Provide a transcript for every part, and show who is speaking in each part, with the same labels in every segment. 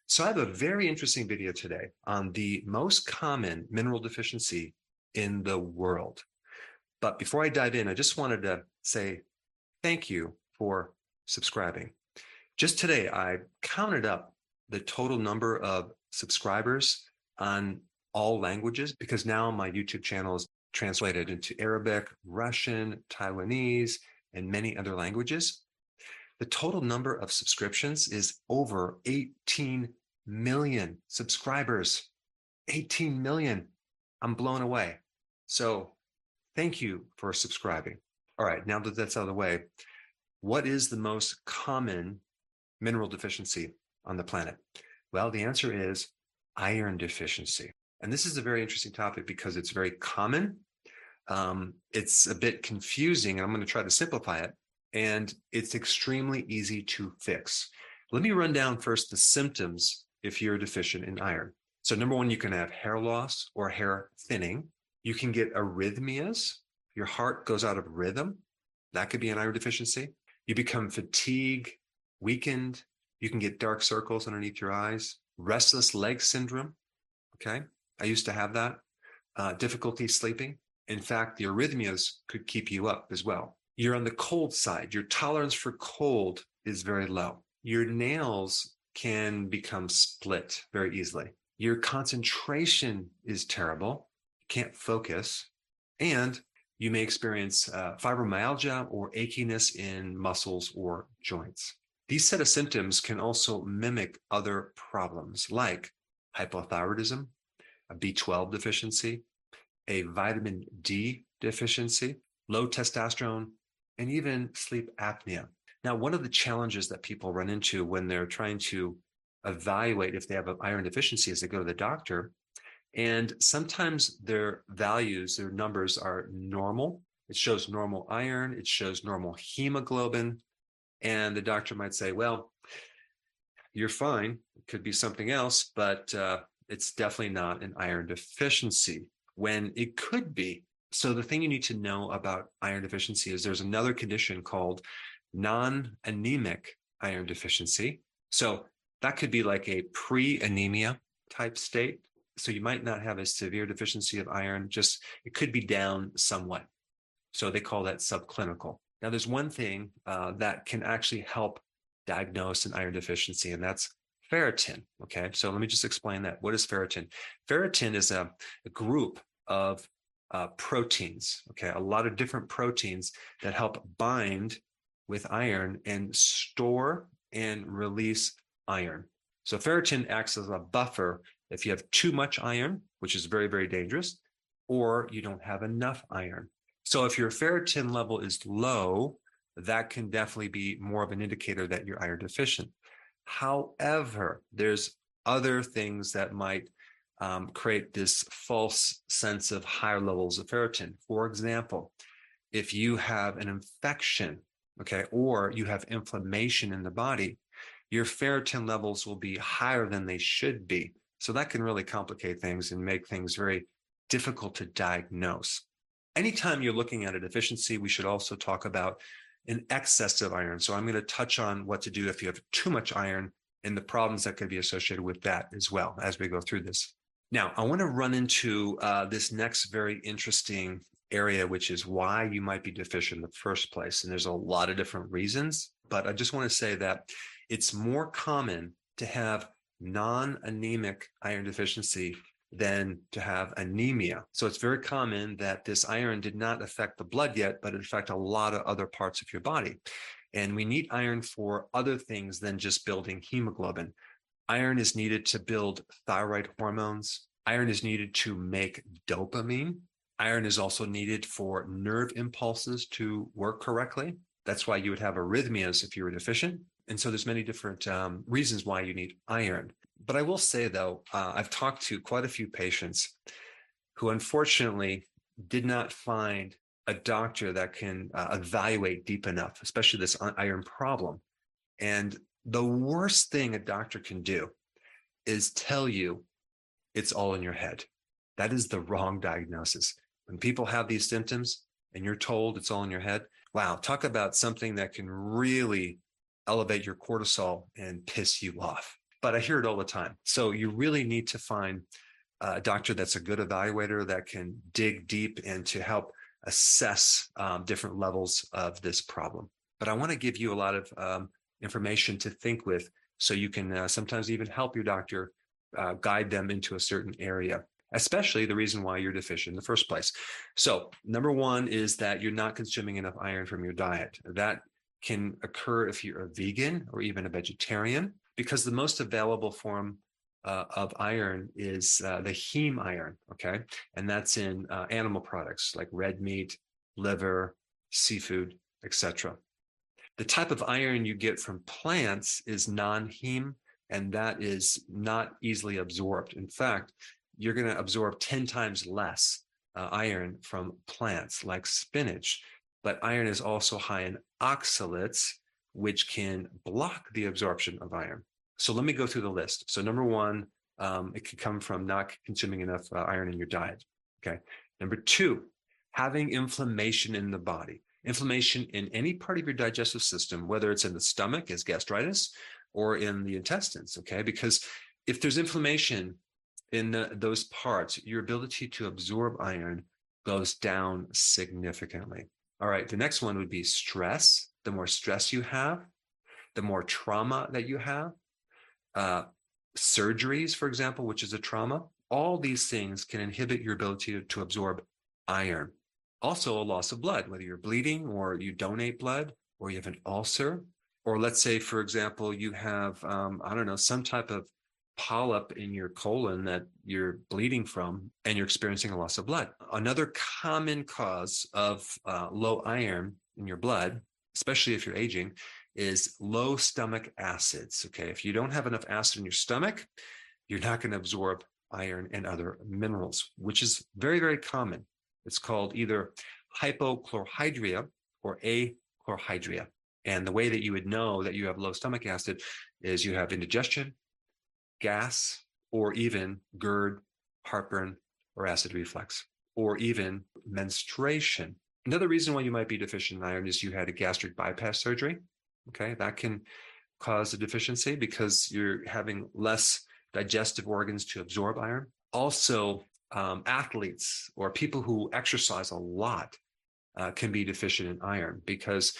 Speaker 1: So I have a very interesting video today on the most common mineral deficiency in the world. But before I dive in, I just wanted to say thank you for subscribing. Just today, I counted up the total number of subscribers on all languages because now my YouTube channel is translated into Arabic, Russian, Taiwanese, and many other languages. The total number of subscriptions is over 18 million subscribers. 18 million. I'm blown away. So thank you for subscribing. All right, now that that's out of the way, what is the most common mineral deficiency on the planet? Well, the answer is iron deficiency. And this is a very interesting topic because it's very common. It's a bit confusing, and I'm going to try to simplify it. And it's extremely easy to fix. Let me run down first the symptoms if you're deficient in iron. So number one, you can have hair loss or hair thinning. You can get arrhythmias. Your heart goes out of rhythm. That could be an iron deficiency. You become fatigued, weakened. You can get dark circles underneath your eyes. Restless leg syndrome. Okay. I used to have that. Difficulty sleeping. In fact, the arrhythmias could keep you up as well. You're on the cold side. Your tolerance for cold is very low. Your nails can become split very easily. Your concentration is terrible. You can't focus. And you may experience fibromyalgia or achiness in muscles or joints. These set of symptoms can also mimic other problems like hypothyroidism, a B12 deficiency, a vitamin D deficiency, low testosterone, and even sleep apnea. Now, one of the challenges that people run into when they're trying to evaluate if they have an iron deficiency is they go to the doctor, and sometimes their values, their numbers are normal. It shows normal iron, it shows normal hemoglobin, and the doctor might say, well, you're fine. It could be something else, but it's definitely not an iron deficiency, when it could be. So the thing you need to know about iron deficiency is there's another condition called non-anemic iron deficiency. So that could be like a pre-anemia type state. So you might not have a severe deficiency of iron, just it could be down somewhat. So they call that subclinical. Now there's one thing that can actually help diagnose an iron deficiency, and that's ferritin. Okay, so let me just explain that. What is ferritin? Ferritin is a group of proteins, okay, a lot of different proteins that help bind with iron and store and release iron. So ferritin acts as a buffer if you have too much iron, which is very, very dangerous, or you don't have enough iron. So if your ferritin level is low, that can definitely be more of an indicator that you're iron deficient. However, there's other things that might create this false sense of higher levels of ferritin. For example, if you have an infection, okay, or you have inflammation in the body, your ferritin levels will be higher than they should be. So that can really complicate things and make things very difficult to diagnose. Anytime you're looking at a deficiency, we should also talk about an excess of iron. So I'm going to touch on what to do if you have too much iron and the problems that could be associated with that as well as we go through this. Now, I want to run into this next very interesting area, which is why you might be deficient in the first place. And there's a lot of different reasons, but I just want to say that it's more common to have non-anemic iron deficiency than to have anemia. So it's very common that this iron did not affect the blood yet, but it affected a lot of other parts of your body. And we need iron for other things than just building hemoglobin. Iron is needed to build thyroid hormones. Iron is needed to make dopamine. Iron is also needed for nerve impulses to work correctly. That's why you would have arrhythmias if you were deficient. And so there's many different reasons why you need iron. But I will say, though, I've talked to quite a few patients who unfortunately did not find a doctor that can evaluate deep enough, especially this iron problem. And the worst thing a doctor can do is tell you it's all in your head. That is the wrong diagnosis. When people have these symptoms and you're told it's all in your head, wow, talk about something that can really elevate your cortisol and piss you off. but I hear it all the time. So you really need to find a doctor that's a good evaluator that can dig deep and to help assess different levels of this problem. But I want to give you a lot of information to think with so you can sometimes even help your doctor guide them into a certain area, especially the reason why you're deficient in the first place. So number one is that you're not consuming enough iron from your diet. That can occur if you're a vegan or even a vegetarian, because the most available form of iron is the heme iron, okay? And that's in animal products like red meat, liver, seafood, etc. The type of iron you get from plants is non-heme, and that is not easily absorbed. In fact, you're going to absorb 10 times less iron from plants like spinach. But iron is also high in oxalates, which can block the absorption of iron. So let me go through the list. So number one, it could come from not consuming enough iron in your diet. Okay. Number two, having inflammation in the body. Inflammation in any part of your digestive system, whether it's in the stomach as gastritis or in the intestines. Okay. Because if there's inflammation in those parts, your ability to absorb iron goes down significantly. All right. The next one would be stress. The more stress you have, the more trauma that you have, surgeries, for example, which is a trauma, all these things can inhibit your ability to absorb iron. Also, a loss of blood, whether you're bleeding or you donate blood or you have an ulcer, or let's say, for example, you have, I don't know, some type of polyp in your colon that you're bleeding from and you're experiencing a loss of blood. Another common cause of low iron in your blood, especially if you're aging, is low stomach acids. Okay, if you don't have enough acid in your stomach, you're not going to absorb iron and other minerals, which is very, very common. It's called either hypochlorhydria or achlorhydria. And the way that you would know that you have low stomach acid is you have indigestion, gas, or even GERD, heartburn, or acid reflux, or even menstruation. Another reason why you might be deficient in iron is you had a gastric bypass surgery. Okay, that can cause a deficiency because you're having less digestive organs to absorb iron. Also, athletes or people who exercise a lot can be deficient in iron because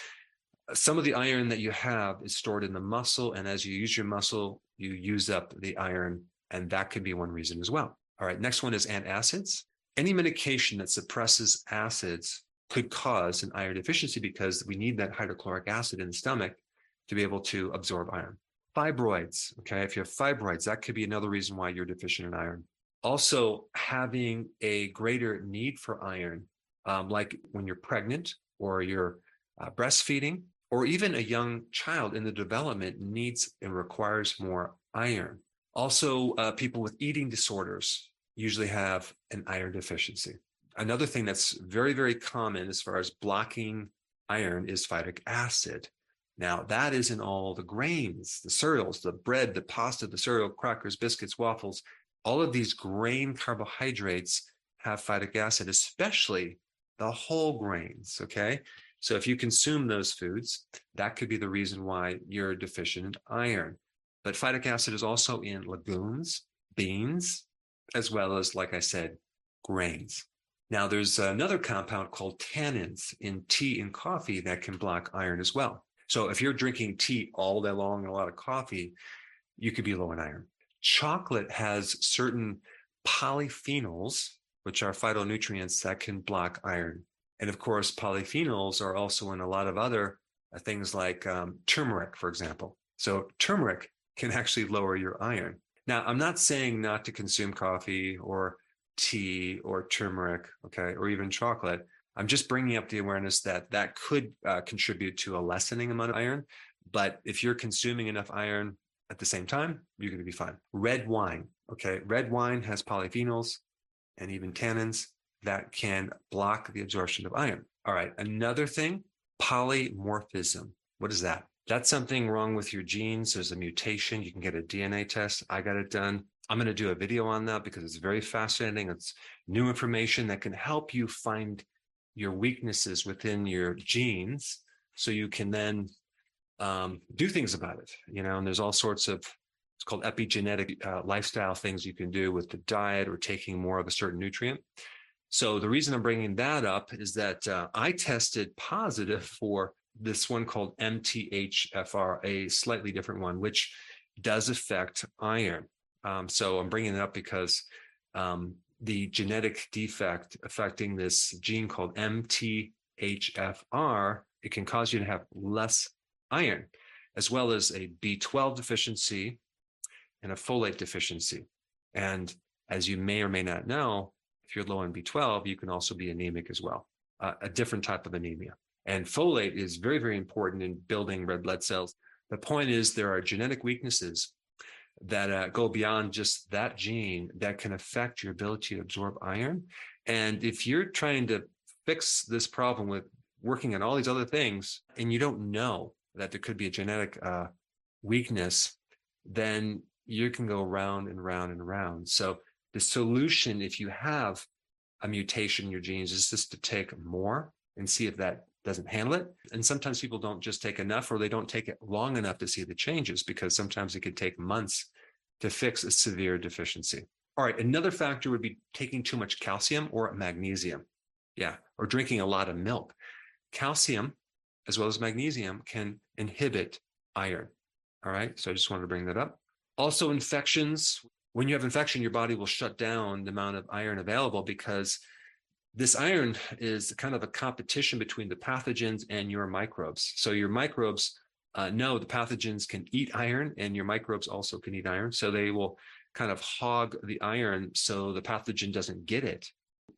Speaker 1: some of the iron that you have is stored in the muscle, and as you use your muscle, you use up the iron, and that could be one reason as well. All right, next one is antacids. Any medication that suppresses acids could cause an iron deficiency because we need that hydrochloric acid in the stomach to be able to absorb iron. Fibroids, okay, if you have fibroids, that could be another reason why you're deficient in iron. Also, having a greater need for iron, like when you're pregnant or you're breastfeeding, or even a young child in the development needs and requires more iron. Also, people with eating disorders usually have an iron deficiency. Another thing that's very, very common as far as blocking iron is phytic acid. Now, that is in all the grains, the cereals, the bread, the pasta, the cereal, crackers, biscuits, waffles. All of these grain carbohydrates have phytic acid, especially the whole grains, okay? So if you consume those foods, that could be the reason why you're deficient in iron. But phytic acid is also in legumes, beans, as well as, like I said, grains. Now, there's another compound called tannins in tea and coffee that can block iron as well. So if you're drinking tea all day long and a lot of coffee, you could be low in iron. Chocolate has certain polyphenols, which are phytonutrients that can block iron. And of course, polyphenols are also in a lot of other things like turmeric, for example. So turmeric can actually lower your iron. Now, I'm not saying not to consume coffee or tea or turmeric, okay, or even chocolate. I'm just bringing up the awareness that that could contribute to a lessening amount of iron. But if you're consuming enough iron at the same time, you're going to be fine. Red wine, okay, red wine has polyphenols and even tannins that can block the absorption of iron. All right, another thing, polymorphism. What is that? That's something wrong with your genes. There's a mutation. You can get a DNA test. I got it done. I'm going to do a video on that because it's very fascinating. It's new information that can help you find your weaknesses within your genes so you can then do things about it, you know, and there's all sorts of It's called epigenetic lifestyle things you can do with the diet or taking more of a certain nutrient. So the reason I'm bringing that up is that I tested positive for this one called MTHFR, a slightly different one, which does affect iron. So I'm bringing it up because the genetic defect affecting this gene called MTHFR, it can cause you to have less iron, as well as a B12 deficiency and a folate deficiency. And as you may or may not know, if you're low on B12, you can also be anemic as well, a different type of anemia. And folate is very, very important in building red blood cells. The point is there are genetic weaknesses that go beyond just that gene that can affect your ability to absorb iron. And if you're trying to fix this problem with working on all these other things, and you don't know that there could be a genetic weakness, then you can go round and round and round. So the solution, if you have a mutation in your genes, is just to take more and see if that doesn't handle it. And sometimes people don't just take enough, or they don't take it long enough to see the changes, because sometimes it could take months to fix a severe deficiency. All right, another factor would be taking too much calcium or magnesium. Yeah, or drinking a lot of milk. Calcium, as well as magnesium, can inhibit iron. All right, so I just wanted to bring that up. Also, infections. When you have infection, your body will shut down the amount of iron available, because this iron is kind of a competition between the pathogens and your microbes. So your microbes know the pathogens can eat iron, and your microbes also can eat iron. So they will kind of hog the iron so the pathogen doesn't get it.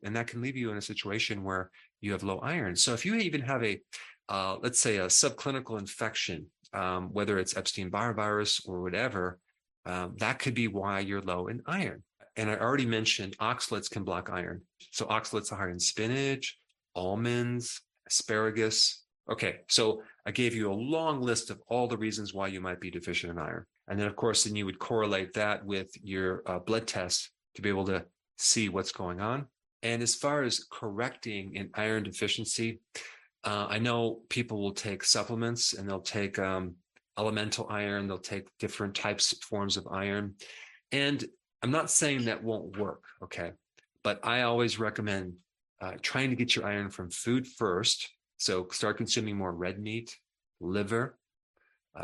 Speaker 1: And that can leave you in a situation where you have low iron. So if you even have a, let's say, a subclinical infection, whether it's Epstein-Barr virus or whatever, that could be why you're low in iron. And I already mentioned oxalates can block iron. So oxalates are high in spinach, almonds, asparagus. Okay, so I gave you a long list of all the reasons why you might be deficient in iron. And then, of course, then you would correlate that with your blood test to be able to see what's going on. And as far as correcting an iron deficiency, I know people will take supplements, and they'll take elemental iron, they'll take different forms of iron. And I'm not saying that won't work, okay? But I always recommend trying to get your iron from food first. So start consuming more red meat, liver,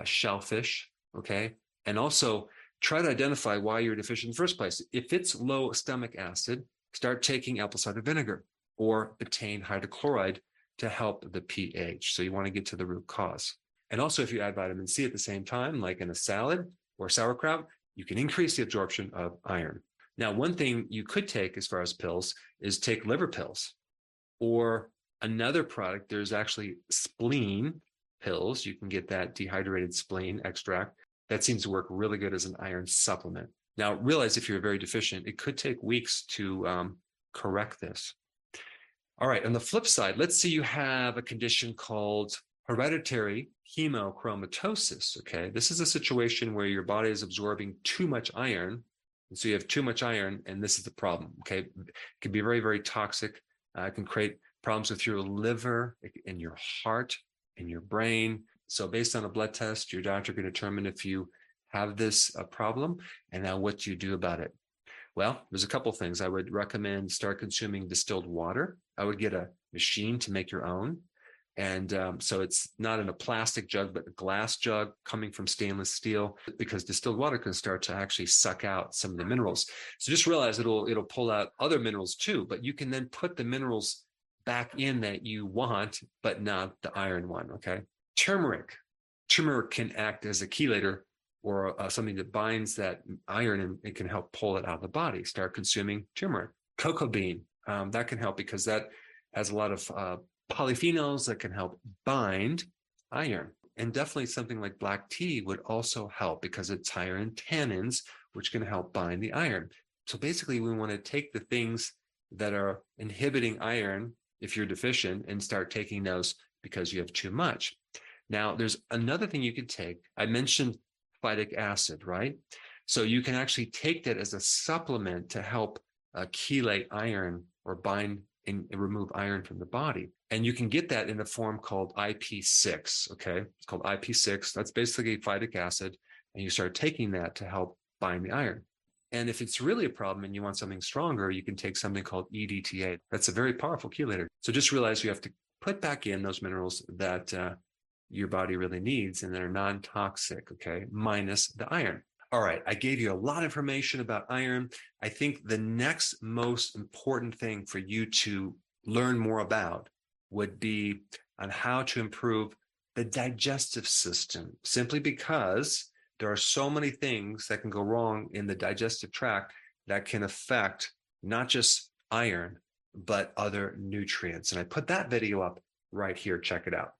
Speaker 1: shellfish, okay? And also try to identify why you're deficient in the first place. If it's low stomach acid, start taking apple cider vinegar or betaine hydrochloride to help the pH. So you want to get to the root cause. And also, if you add vitamin C at the same time, like in a salad or sauerkraut, you can increase the absorption of iron. Now, one thing you could take as far as pills is take liver pills, or another product. There's actually spleen pills. You can get that dehydrated spleen extract. That seems to work really good as an iron supplement. Now, realize if you're very deficient, it could take weeks to correct this. All right, on the flip side, let's say you have a condition called hereditary hemochromatosis, okay? This is a situation where your body is absorbing too much iron, and so you have too much iron, and this is the problem, okay? It can be very, very toxic. It can create problems with your liver and your heart and your brain. So based on a blood test, your doctor can determine if you have this problem, and now what do you do about it? Well, there's a couple things. I would recommend start consuming distilled water. I would get a machine to make your own. And so it's not in a plastic jug, but a glass jug coming from stainless steel, because distilled water can start to actually suck out some of the minerals. So just realize it'll pull out other minerals too, but you can then put the minerals back in that you want, but not the iron one, okay? Turmeric. Turmeric can act as a chelator, or something that binds that iron, and it can help pull it out of the body. Start consuming turmeric. Cocoa bean, that can help because that has a lot of polyphenols that can help bind iron. And definitely something like black tea would also help because it's higher in tannins, which can help bind the iron. So basically, we want to take the things that are inhibiting iron if you're deficient and start taking those because you have too much. Now, there's another thing you could take. I mentioned phytic acid, right? So you can actually take that as a supplement to help chelate iron or bind and remove iron from the body. And you can get that in a form called IP6, okay? It's called IP6. That's basically phytic acid, and you start taking that to help bind the iron. And if it's really a problem and you want something stronger, you can take something called EDTA. That's a very powerful chelator. So just realize you have to put back in those minerals that your body really needs and that are non-toxic, okay, minus the iron. All right, I gave you a lot of information about iron. I think the next most important thing for you to learn more about would be on how to improve the digestive system, simply because there are so many things that can go wrong in the digestive tract that can affect not just iron, but other nutrients. And I put that video up right here. Check it out.